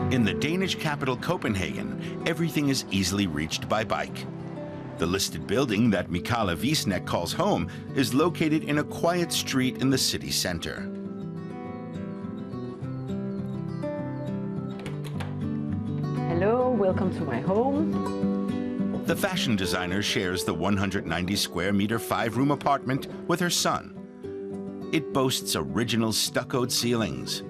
In the Danish capital Copenhagen, everything is easily reached by bike. The listed building that Michala Wiesneck calls home is located in a quiet street in the city center. Hello, welcome to my home. The fashion designer shares the 190 square meter 5-room apartment with her son. It boasts original stuccoed ceilings,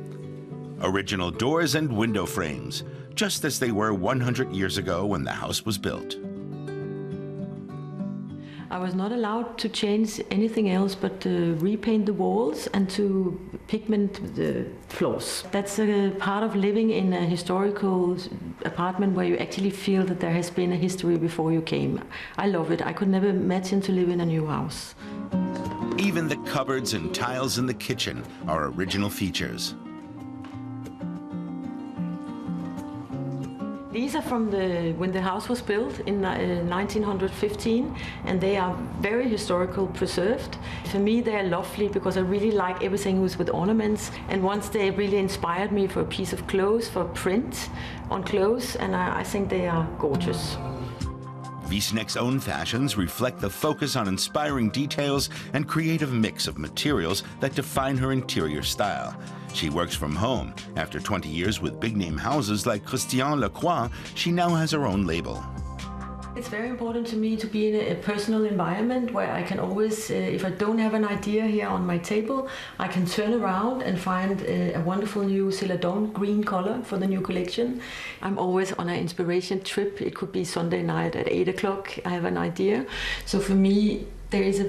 original doors and window frames, just as they were 100 years ago when the house was built. I was not allowed to change anything else but to repaint the walls and to pigment the floors. That's a part of living in a historical apartment where you actually feel that there has been a history before you came. I love it. I could never imagine to live in a new house. Even the cupboards and tiles in the kitchen are original features. These are from when the house was built in 1915, and they are very historical preserved. For me, they are lovely because I really like everything with ornaments. And once they really inspired me for a piece of clothes, for print on clothes, and I think they are gorgeous. Wiesneck's own fashions reflect the focus on inspiring details and creative mix of materials that define her interior style. She works from home. After 20 years with big-name houses like Christian Lacroix, she now has her own label. It's very important to me to be in a personal environment where I can always, if I don't have an idea here on my table, I can turn around and find a wonderful new Celadon green color for the new collection. I'm always on an inspiration trip. It could be Sunday night at 8 o'clock. I have an idea. So for me, there is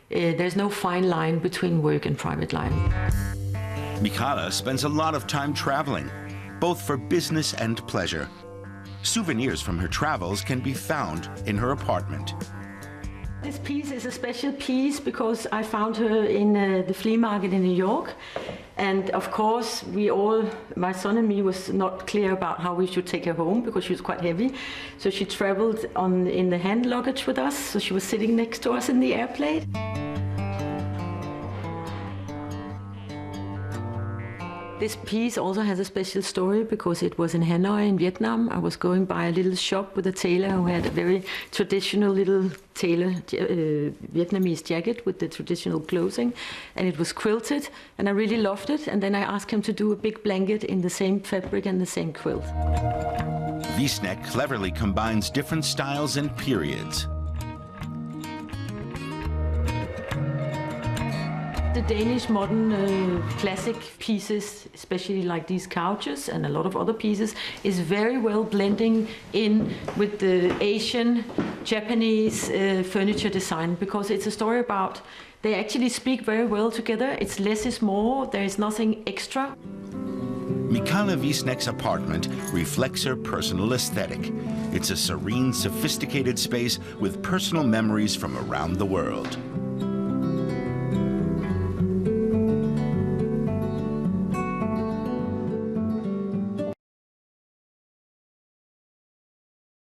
there's no fine line between work and private life. Michala spends a lot of time traveling, both for business and pleasure. Souvenirs from her travels can be found in her apartment. This piece is a special piece because I found her in the flea market in New York. And of course, my son and me, was not clear about how we should take her home because she was quite heavy. So she traveled in the hand luggage with us. So she was sitting next to us in the airplane. This piece also has a special story because it was in Hanoi in Vietnam. I was going by a little shop with a tailor who had a very traditional little tailor Vietnamese jacket with the traditional clothing, and it was quilted, and I really loved it. And then I asked him to do a big blanket in the same fabric and the same quilt. Wiesneck cleverly combines different styles and periods. The Danish modern classic pieces, especially like these couches and a lot of other pieces, is very well blending in with the Asian, Japanese furniture design, because it's a story about they actually speak very well together. It's less is more, there is nothing extra. Michala Wiesneck's apartment reflects her personal aesthetic. It's a serene, sophisticated space with personal memories from around the world.